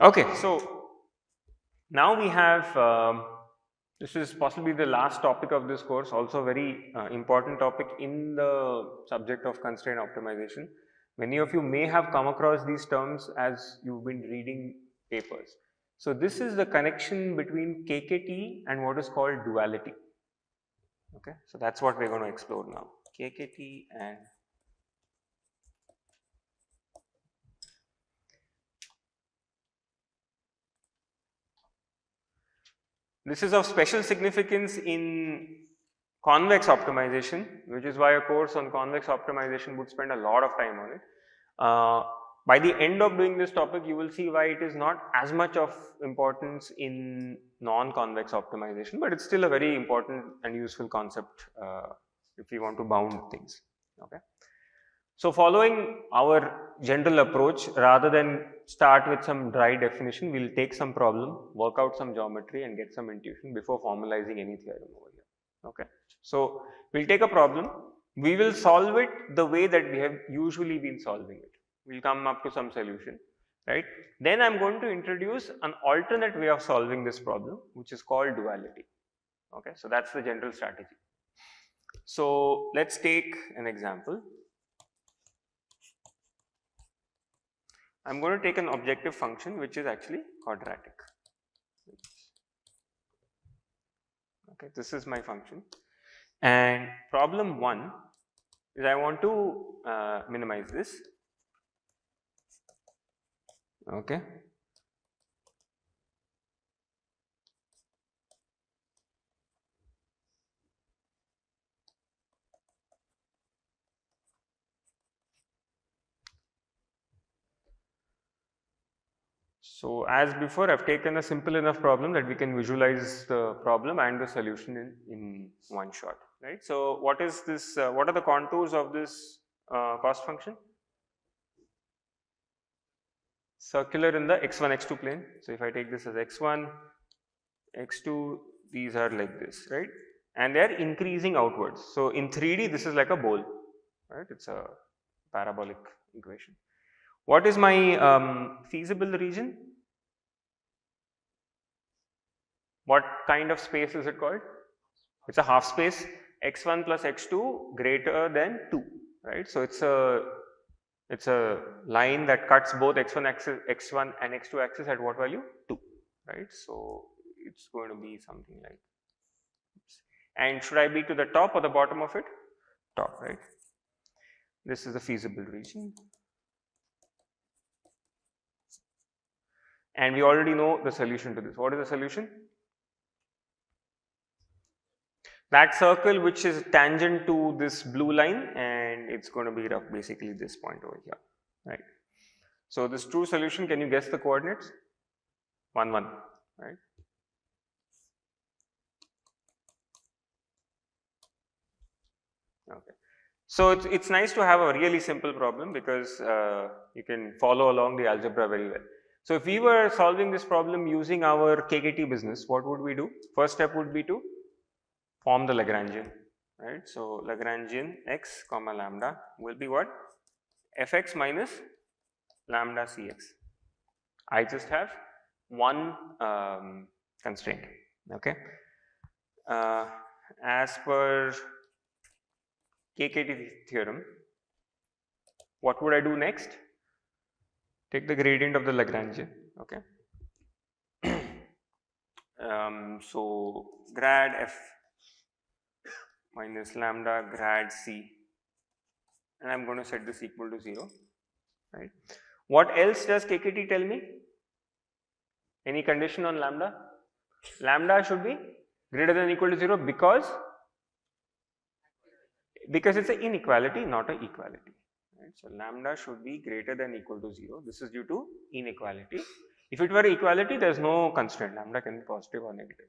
Okay, so now we have, this is possibly the last topic of this course, also a very important topic in the subject of constraint optimization. Many of you may have come across these terms as you've been reading papers. So this is the connection between KKT and what is called duality. Okay, so that's what we're going to explore now. KKT and this is of special significance in convex optimization, which is why a course on convex optimization would spend a lot of time on it. By the end of doing this topic, you will see why it is not as much of importance in non-convex optimization, but it's still a very important and useful concept if we want to bound things. Okay. So following our general approach, rather than start with some dry definition, we'll take some problem, work out some geometry and get some intuition before formalizing any theorem over here. Okay. So we'll take a problem, we will solve it the way that we have usually been solving it. We'll come up to some solution, right? Then I'm going to introduce an alternate way of solving this problem, which is called duality. Okay. So that's the general strategy. So let's take an example. I'm going to take an objective function which is actually quadratic. Okay, this is my function. And problem 1 is I want to minimize this. Okay. So as before, I've taken a simple enough problem that we can visualize the problem and the solution in one shot, right? So what is this, what are the contours of this cost function? Circular in the x1, x2 plane. So if I take this as x1, x2, these are like this, right? And they are increasing outwards. So in 3D, this is like a bowl, right? It's a parabolic equation. What is my feasible region? What kind of space is it called? It's a half space, x1 plus x2 greater than 2, right? So it's a line that cuts both x1 axis, x1 and x2 axis at what value? 2, right? So it's going to be something like, and should I be to the top or the bottom of it? Top, right? This is the feasible region. And we already know the solution to this. What is the solution? That circle which is tangent to this blue line, and it's going to be basically this point over here, right? So this true solution, can you guess the coordinates? 1, 1, right? Okay. So it's nice to have a really simple problem because you can follow along the algebra very well. So if we were solving this problem using our KKT business, what would we do? First step would be to form the Lagrangian, right? So Lagrangian x comma lambda will be what? Fx minus lambda Cx. I just have one constraint, okay? As per KKT theorem, what would I do next? Take the gradient of the Lagrangian, okay? So grad f minus lambda grad c, and I'm going to set this equal to 0, right? What else does KKT tell me? Any condition on lambda? Lambda should be greater than or equal to 0 because it's an inequality, not an equality. Right? So lambda should be greater than or equal to 0. This is due to inequality. If it were equality, there is no constraint. Lambda can be positive or negative.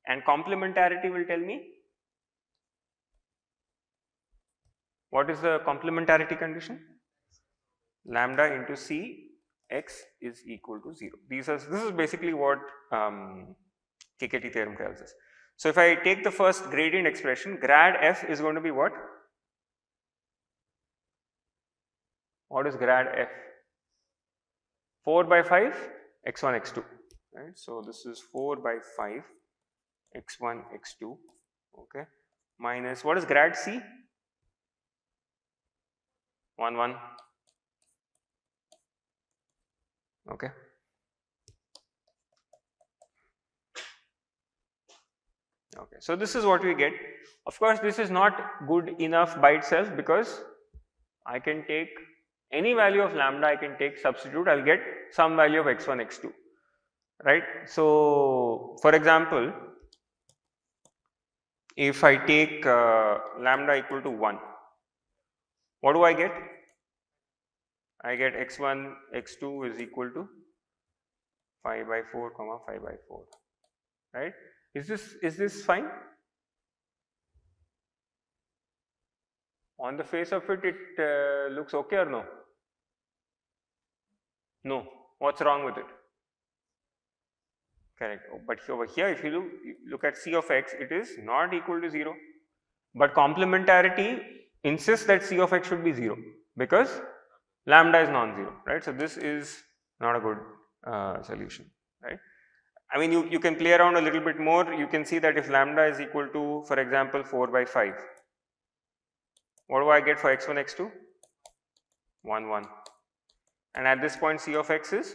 And complementarity will tell me what is the complementarity condition? Lambda into c x is equal to 0. This is basically what KKT theorem tells us. So if I take the first gradient expression, grad f is going to be what? What is grad f? 4 by 5 x1 x2, right. So this is 4 by 5 x1 x2, okay, minus what is grad c? 1 1, okay. Okay, so this is what we get. Of course, this is not good enough by itself, because I can take any value of lambda, I can take substitute, I will get some value of x1 x2, right. So for example, if I take lambda equal to 1, what do I get? I get x1 x2 is equal to 5 by 4 comma 5 by 4, right. Is this fine? On the face of it, it looks okay or no? No. What's wrong with it? Correct. But over here, if you look at c of x, it is not equal to 0. But complementarity insists that c of x should be 0, because lambda is non-zero, right. So this is not a good solution, right. I mean, you can play around a little bit more. You can see that if lambda is equal to, for example, 4 by 5, what do I get for x1 x2? 1 1, and at this point c of x is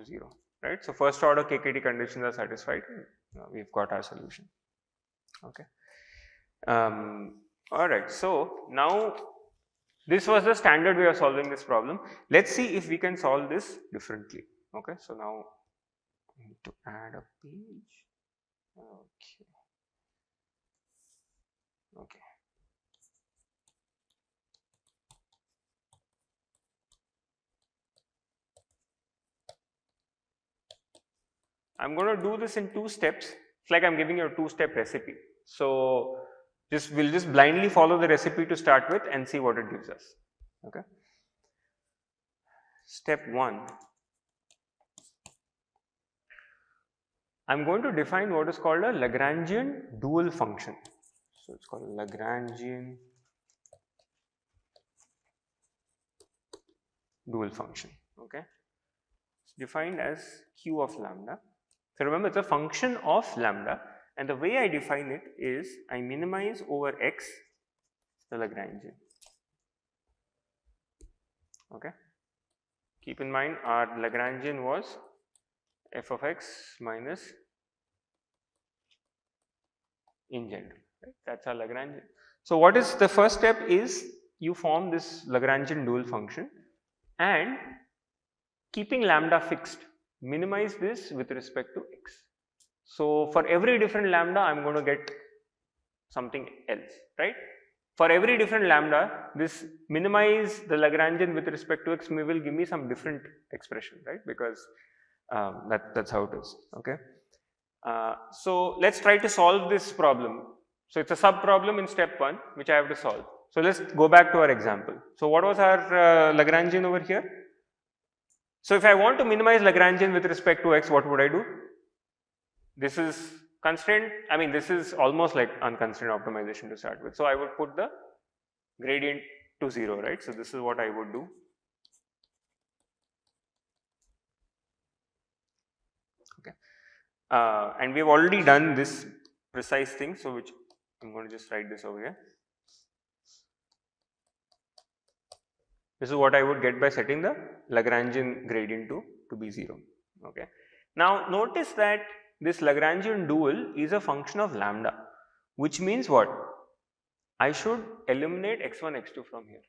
0, right. So first order KKT conditions are satisfied. We've got our solution, okay. All right, so now this was the standard way of solving this problem. Let's see if we can solve this differently, okay. So now I need to add a page, okay, okay. I'm going to do this in 2 steps. It's like I'm giving you a 2-step recipe. So we'll just blindly follow the recipe to start with and see what it gives us, okay. Step 1, I'm going to define what is called a Lagrangian dual function. So it's called Lagrangian dual function, okay. It's defined as q of lambda. So remember, it's a function of lambda, and the way I define it is I minimize over x the Lagrangian, okay. Keep in mind our Lagrangian was f of x minus in general, right? That's our Lagrangian. So what is the first step is you form this Lagrangian dual function, and keeping lambda fixed, minimize this with respect to x. So for every different lambda, I'm going to get something else, right. For every different lambda, this minimize the Lagrangian with respect to x will give me some different expression, right, because that's how it is, okay. So let's try to solve this problem. So it's a sub problem in step 1 which I have to solve. So let's go back to our example. So what was our Lagrangian over here? So if I want to minimize Lagrangian with respect to x, what would I do? This is constraint, I mean this is almost like unconstrained optimization to start with. So I would put the gradient to 0, right. So this is what I would do. Okay. And we have already done this precise thing, so which I'm going to just write this over here. This is what I would get by setting the Lagrangian gradient to be 0, okay. Now notice that this Lagrangian dual is a function of lambda, which means what? I should eliminate x1 x2 from here,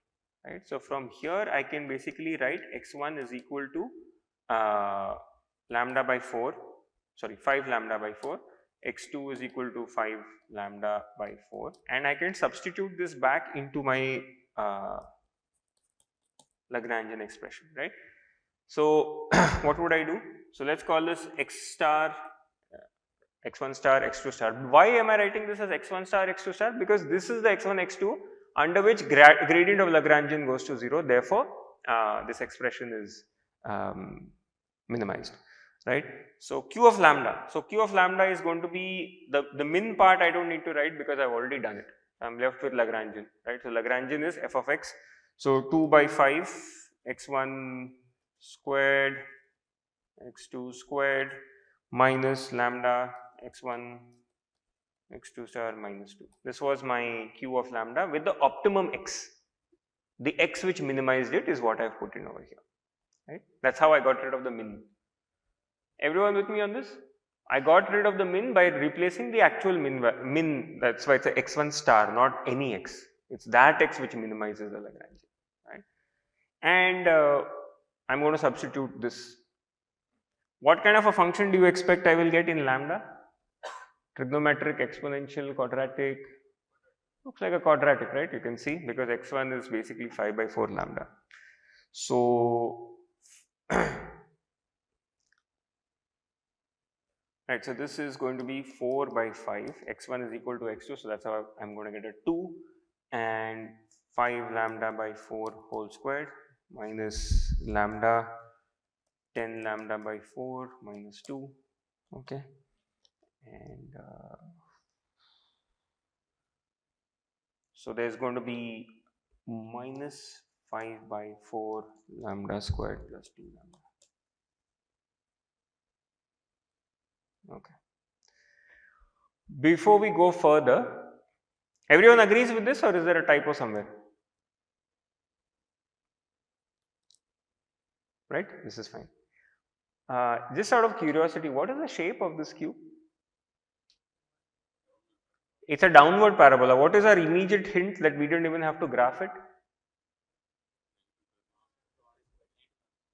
right. So from here I can basically write x1 is equal to lambda by 4, sorry 5 lambda by 4, x2 is equal to 5 lambda by 4, and I can substitute this back into my Lagrangian expression, right. So what would I do? So let's call this x star, x1 star, x2 star. Why am I writing this as x1 star, x2 star? Because this is the x1 x2 under which gradient of Lagrangian goes to 0, therefore this expression is minimized, right. So q of lambda, so q of lambda is going to be the min part I don't need to write because I've already done it. I'm left with Lagrangian, right. So Lagrangian is f of x, so 2 by 5 x1 squared x2 squared minus lambda x1 x2 star minus 2. This was my q of lambda with the optimum x. The x which minimized it is what I have put in over here, right? That is how I got rid of the min. Everyone with me on this? I got rid of the min by replacing the actual min, that is why it is a x1 star, not any x. It is that x which minimizes the Lagrangian, right? And I am going to substitute this. What kind of a function do you expect I will get in lambda? Trigonometric, exponential, quadratic? Looks like a quadratic, right? You can see, because x1 is basically 5 by 4 lambda. So, right, so this is going to be 4 by 5, x1 is equal to x2, so that is how I am going to get a 2, and 5 lambda by 4 whole squared minus lambda 10 lambda by 4 minus 2, okay, and so there is going to be minus 5 by 4 lambda squared plus 2 lambda. Okay. Before we go further, everyone agrees with this, or is there a typo somewhere? Right? This is fine. Just out of curiosity, what is the shape of this cube? It's a downward parabola. What is our immediate hint that we didn't even have to graph it?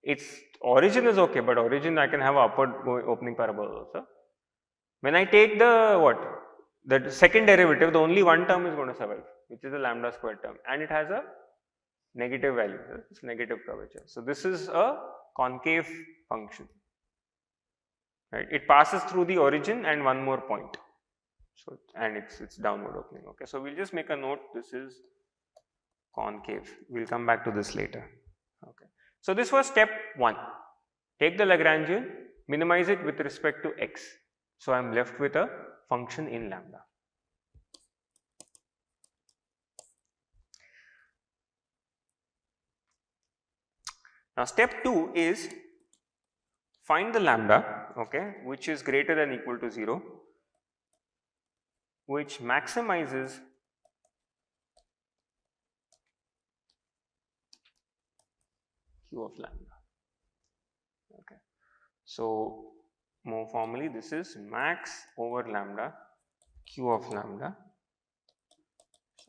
Its origin is okay, but origin I can have upward opening parabola also. When I take the second derivative, the only one term is going to survive, which is the lambda squared term, and it has a negative value, it's negative curvature. So this is a concave function, right? It passes through the origin and one more point. So, and it's downward opening, okay. So we'll just make a note, this is concave. We'll come back to this later, okay. So this was step 1. Take the Lagrangian, minimize it with respect to x. So I am left with a function in lambda. Now step 2 is find the lambda, okay, which is greater than equal to 0, which maximizes q of lambda, okay. So more formally, this is max over lambda q of lambda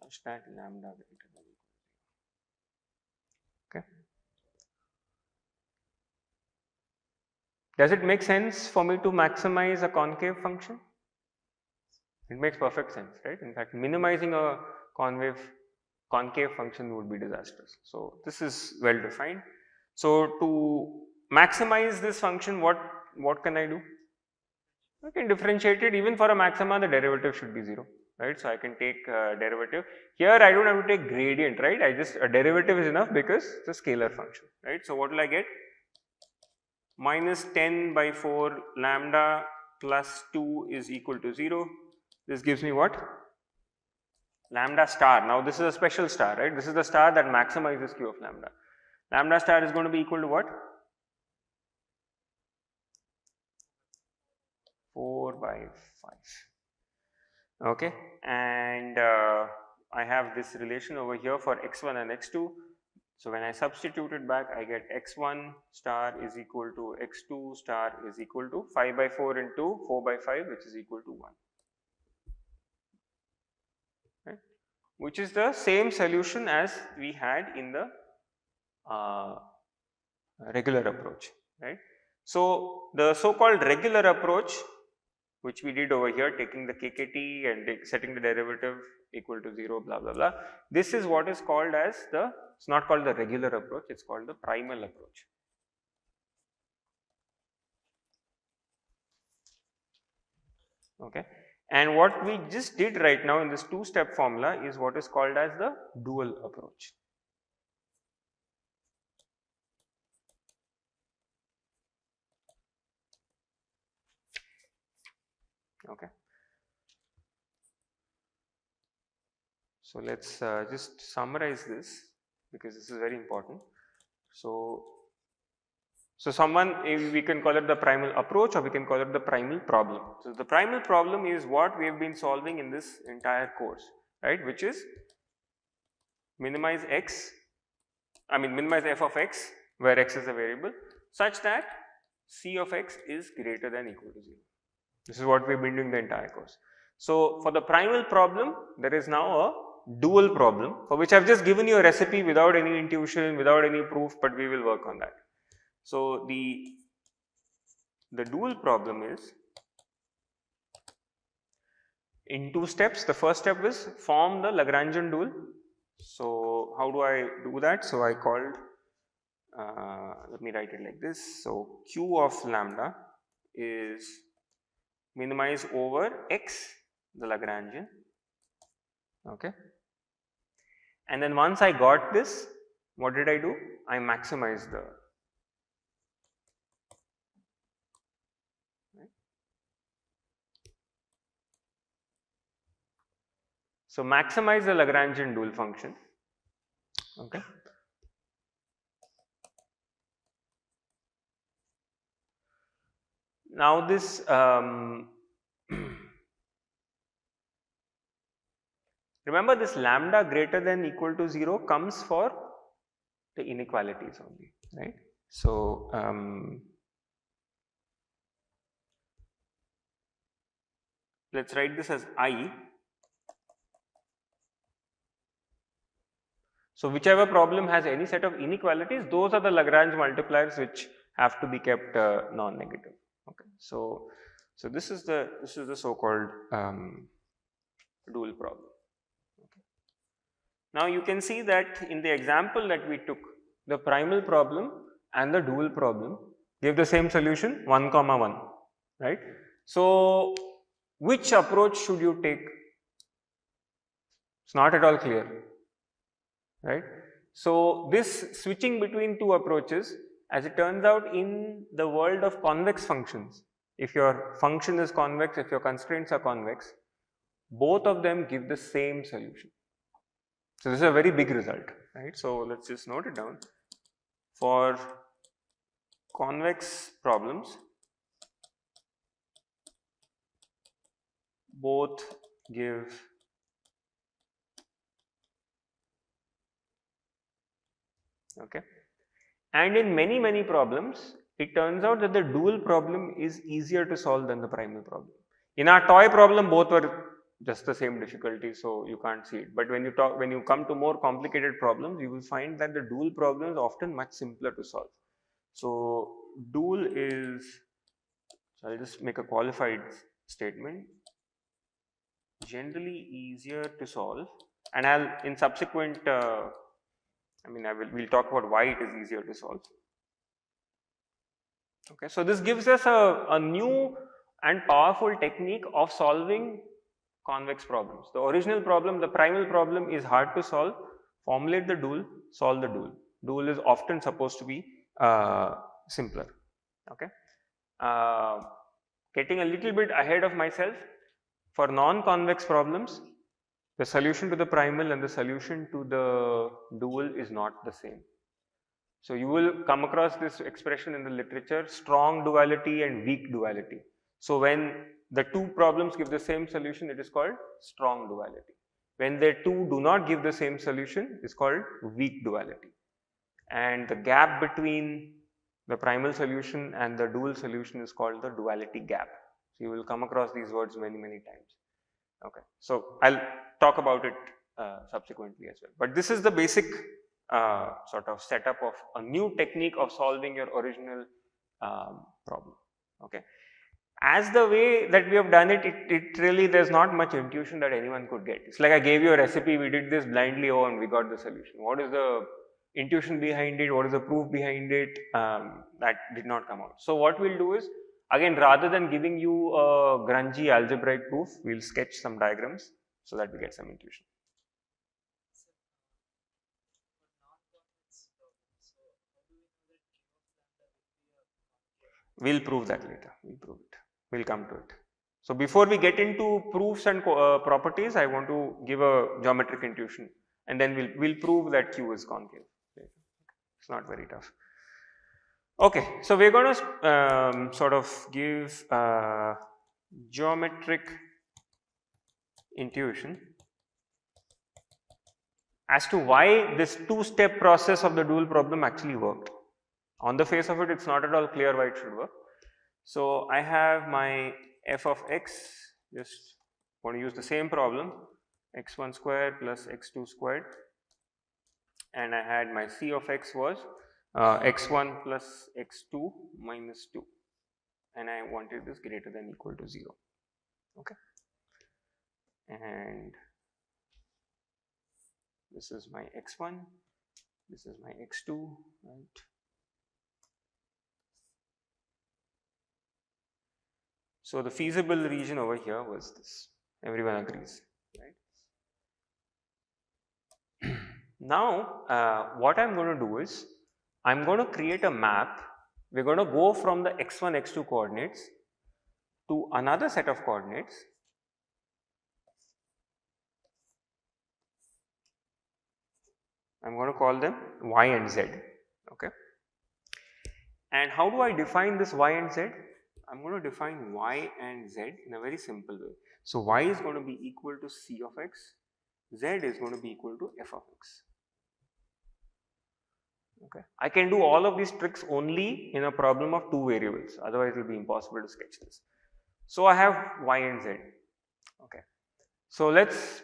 such that lambda greater than equal to 0, okay. Does it make sense for me to maximize a concave function? It makes perfect sense, right? In fact, minimizing a concave function would be disastrous. So this is well defined. So to maximize this function, what can I do? I can differentiate it. Even for a maxima, the derivative should be 0, right? So I can take derivative. Here I don't have to take gradient, right? A derivative is enough because it's a scalar function, right? So what will I get? Minus 10 by 4 lambda plus 2 is equal to 0. This gives me what? Lambda star. Now this is a special star, right? This is the star that maximizes q of lambda. Lambda star is going to be equal to what? 4 by 5. Okay, and I have this relation over here for x1 and x2. So when I substitute it back, I get x1 star is equal to x2 star is equal to 5 by 4 into 4 by 5, which is equal to 1. Right? Which is the same solution as we had in the regular approach, right? So the so-called regular approach, which we did over here, taking the KKT and setting the derivative equal to 0, blah blah blah. This is what is called as it's not called the regular approach, it's called the primal approach. Okay, and what we just did right now in this 2-step formula is what is called as the dual approach. Okay. So let's just summarize this because this is very important. So So we can call it the primal approach, or we can call it the primal problem. So the primal problem is what we have been solving in this entire course, right, which is minimize f of x, where x is a variable, such that c of x is greater than or equal to 0. This is what we have been doing the entire course. So for the primal problem, there is now a dual problem, for which I have just given you a recipe without any intuition, without any proof, but we will work on that. So the dual problem is in 2 steps. The first step is form the Lagrangian dual. So how do I do that? So I called, let me write it like this. So Q of lambda is minimize over x, the Lagrangian, okay. And then once I got this, what did I do? I maximized the, so maximize the Lagrangian dual function, okay. Now this remember, this lambda greater than or equal to 0 comes for the inequalities only, right. So let's write this as I. So whichever problem has any set of inequalities, those are the Lagrange multipliers which have to be kept non-negative. Okay. So this is the so-called dual problem. Okay. Now you can see that in the example that we took, the primal problem and the dual problem give the same solution, 1, 1, right. So which approach should you take? It's not at all clear, right. So this switching between 2 approaches, as it turns out, in the world of convex functions, if your function is convex, if your constraints are convex, both of them give the same solution. So this is a very big result, right. So let's just note it down. For convex problems, both give okay. And in many problems, it turns out that the dual problem is easier to solve than the primal problem. In our toy problem, both were just the same difficulty, so you can't see it. But when you come to more complicated problems, you will find that the dual problem is often much simpler to solve. So dual is, so I'll just make a qualified statement, generally easier to solve, and I'll in subsequent we'll talk about why it is easier to solve. Okay, so this gives us a new and powerful technique of solving convex problems. The original problem, the primal problem, is hard to solve. Formulate the dual, solve the dual. Dual is often supposed to be simpler. Okay, getting a little bit ahead of myself, for non-convex problems, the solution to the primal and the solution to the dual is not the same. So you will come across this expression in the literature, strong duality and weak duality. So when the 2 problems give the same solution, it is called strong duality. When the 2 do not give the same solution, it is called weak duality. And the gap between the primal solution and the dual solution is called the duality gap. So you will come across these words many times. Okay, so I'll talk about it subsequently as well. But this is the basic sort of setup of a new technique of solving your original problem. Okay, as the way that we have done it, it really, there's not much intuition that anyone could get. It's like I gave you a recipe, we did this blindly, and we got the solution. What is the intuition behind it? What is the proof behind it? That did not come out. So what we'll do is, again, rather than giving you a grungy algebraic proof, we'll sketch some diagrams so that we get some intuition. We'll prove that later. We'll prove it. We'll come to it. So before we get into proofs and properties, I want to give a geometric intuition, and then we'll prove that Q is concave. It's not very tough. Okay, so we're going to sort of give geometric intuition as to why this two-step process of the dual problem actually worked. On the face of it, it's not at all clear why it should work. So I have my f of x, just want to use the same problem, x1 squared plus x2 squared, and I had my c of x was x1 plus x2 minus 2, and I wanted this greater than or equal to 0. Okay, and this is my x1, this is my x2, right? So the feasible region over here was this. Everyone agrees, right? Now, what I'm going to do is, I'm going to create a map. We're going to go from the x1, x2 coordinates to another set of coordinates. I'm going to call them y and z. Okay. And how do I define this y and z? I'm going to define y and z in a very simple way. So y is going to be equal to c of x, z is going to be equal to f of x. Okay. I can do all of these tricks only in a problem of two variables, otherwise it will be impossible to sketch this. So I have y and z. Okay. So let's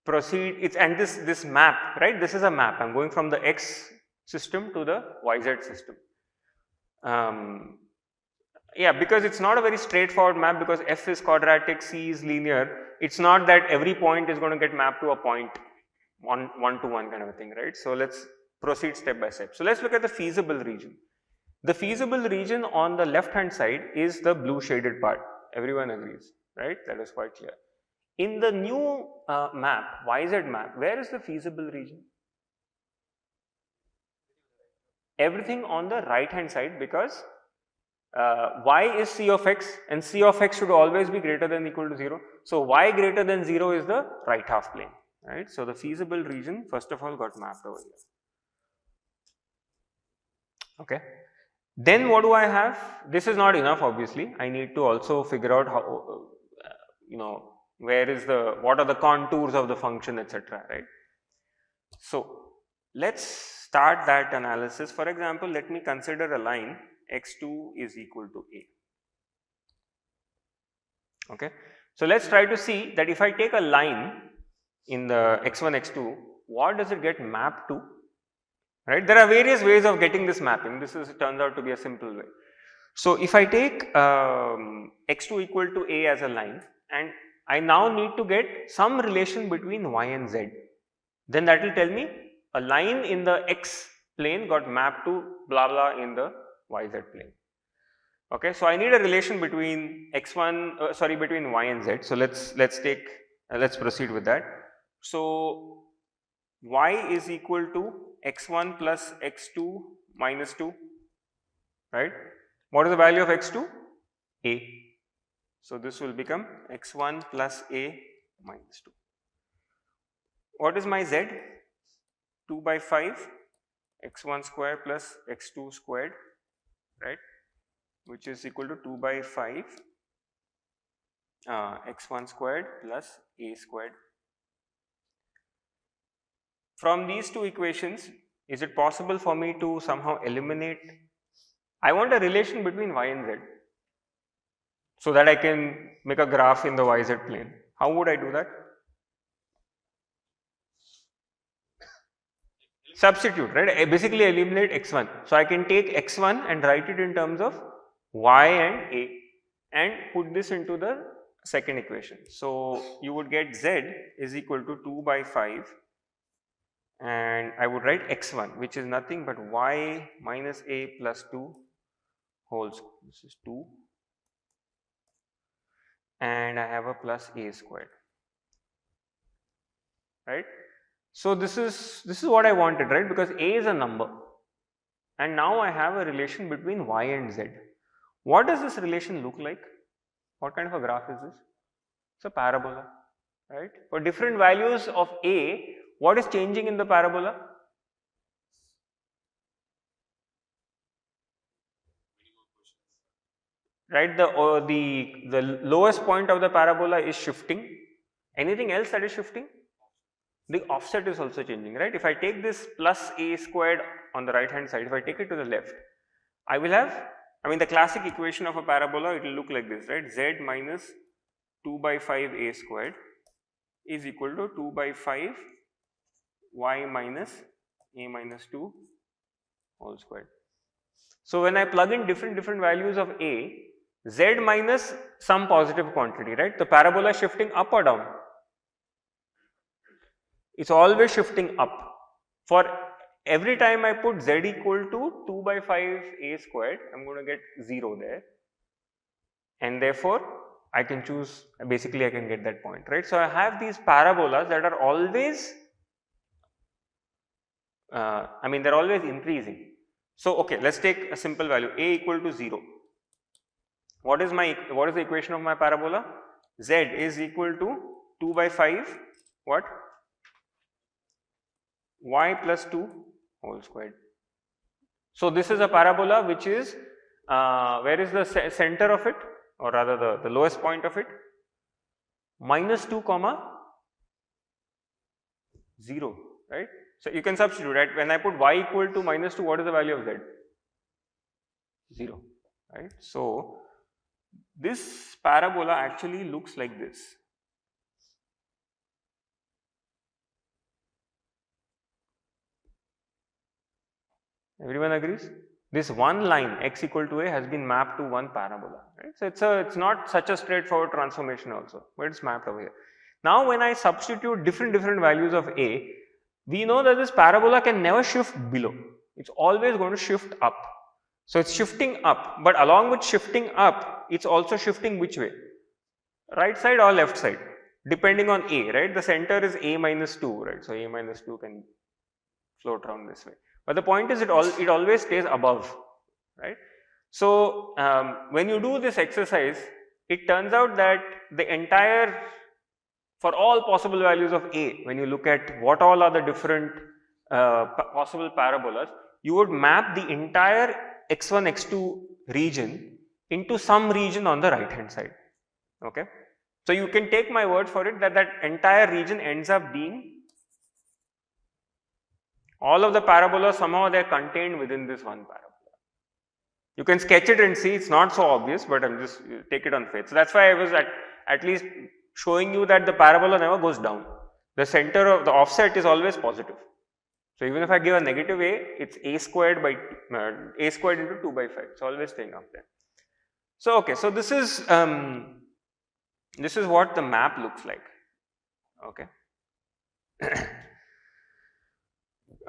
proceed. It's and this map, right? This is a map. I'm going from the x system to the yz system. Yeah, because it's not a very straightforward map, because f is quadratic, c is linear. It's not that every point is going to get mapped to a point one to one kind of a thing, right? So let's proceed step by step. So let's look at the feasible region. The feasible region on the left hand side is the blue shaded part. Everyone agrees, right? That is quite clear. In the new map, YZ map, where is the feasible region? Everything on the right hand side, because y is c of x and c of x should always be greater than or equal to 0. So y greater than 0 is the right half plane, right? So the feasible region first of all got mapped over here. Okay. Then what do I have? This is not enough, obviously. I need to also figure out how, where is what are the contours of the function, etc. Right? So let's start that analysis. For example, let me consider a line x2 is equal to a. Okay. So let's try to see that if I take a line in the x1, x2, what does it get mapped to? Right? There are various ways of getting this mapping. This turns out to be a simple way. So if I take x2 equal to a as a line, and I now need to get some relation between y and z, then that will tell me a line in the x plane got mapped to blah blah in the yz plane. Okay, so I need a relation between between y and z. So let's proceed with that. So y is equal to x1 plus x2 minus 2, right? What is the value of x2? A. So this will become x1 plus a minus 2. What is my z? 2 by 5 x1 square plus x2 squared, right? Which is equal to 2 by 5 x1 squared plus a squared. From these two equations, is it possible for me to somehow eliminate? I want a relation between y and z so that I can make a graph in the yz plane. How would I do that? Substitute, right? I basically eliminate x1. So I can take x1 and write it in terms of y and a and put this into the second equation. So you would get z is equal to 2 by 5, and I would write x1, which is nothing but y minus a plus 2 whole square. This is 2, and I have a plus a squared, right? So this is what I wanted, right? Because a is a number, and now I have a relation between y and z. What does this relation look like? What kind of a graph is this? It's a parabola, right? For different values of a, what is changing in the parabola? right? The lowest point of the parabola is shifting. Anything else that is shifting? The offset is also changing, right? If I take this plus a squared on the right hand side, if I take it to the left, I will have, I mean the classic equation of a parabola, it will look like this, right? Z minus 2 by 5 a squared is equal to 2 by 5 y minus a minus 2 whole squared. So when I plug in different values of a, z minus some positive quantity, right? The parabola is shifting up or down? It's always shifting up. For every time I put z equal to 2 by 5 a squared, I'm going to get 0 there, and therefore I can choose, basically I can get that point, right? So I have these parabolas that are always, I mean they're always increasing. So okay, let's take a simple value, a equal to 0. What is the equation of my parabola? Z is equal to 2 by 5 what? Y plus 2 whole squared. So this is a parabola which is, where is the center of it, or rather the lowest point of it? Minus 2 comma 0, right? So you can substitute, right? When I put y equal to minus 2, what is the value of z? 0, right? So this parabola actually looks like this. Everyone agrees? This one line x equal to a has been mapped to one parabola, right? So it's not such a straightforward transformation also, but it's mapped over here. Now when I substitute different values of a, we know that this parabola can never shift below. It's always going to shift up. So it's shifting up, but along with shifting up, it's also shifting which way? Right side or left side, depending on a, right? The center is a minus 2, right? So a minus 2 can float around this way. But the point is it always stays above, right? So when you do this exercise, it turns out that the entire, for all possible values of a, when you look at what all are the different possible parabolas, you would map the entire x1, x2 region into some region on the right hand side, okay? So you can take my word for it that that entire region ends up being, all of the parabolas somehow they are contained within this one parabola. You can sketch it and see, it's not so obvious, but I'm just take it on faith. So that's why I was at least showing you that the parabola never goes down. The center of the offset is always positive. So even if I give a negative a, it's a squared by a squared into 2 by 5. It's always staying up there. So okay, so this is what the map looks like. Okay.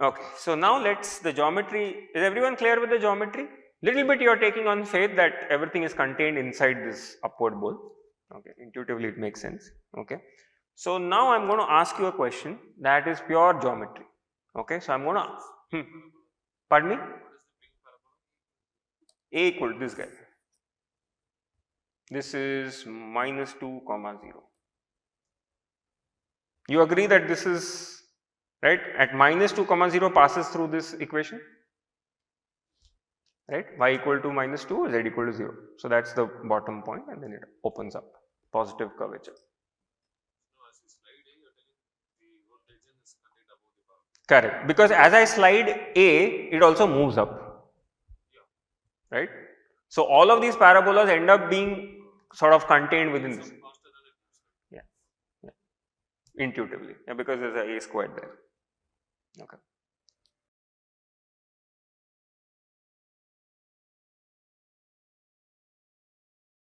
Okay, so now let's, the geometry, is everyone clear with the geometry? Little bit you are taking on faith that everything is contained inside this upward bowl. Okay, intuitively it makes sense. Okay, so now I'm going to ask you a question that is pure geometry. Okay, so I'm going to, pardon me? A equal to this guy. This is minus 2 comma 0. You agree that this is, right, at minus 2 comma 0 passes through this equation, right? Y equal to minus 2, z equal to 0. So that's the bottom point, and then it opens up, positive curvature. Correct, because as I slide a, it also moves up, right? So all of these parabolas end up being sort of contained within this. Yeah, intuitively, because there's a squared there. Okay.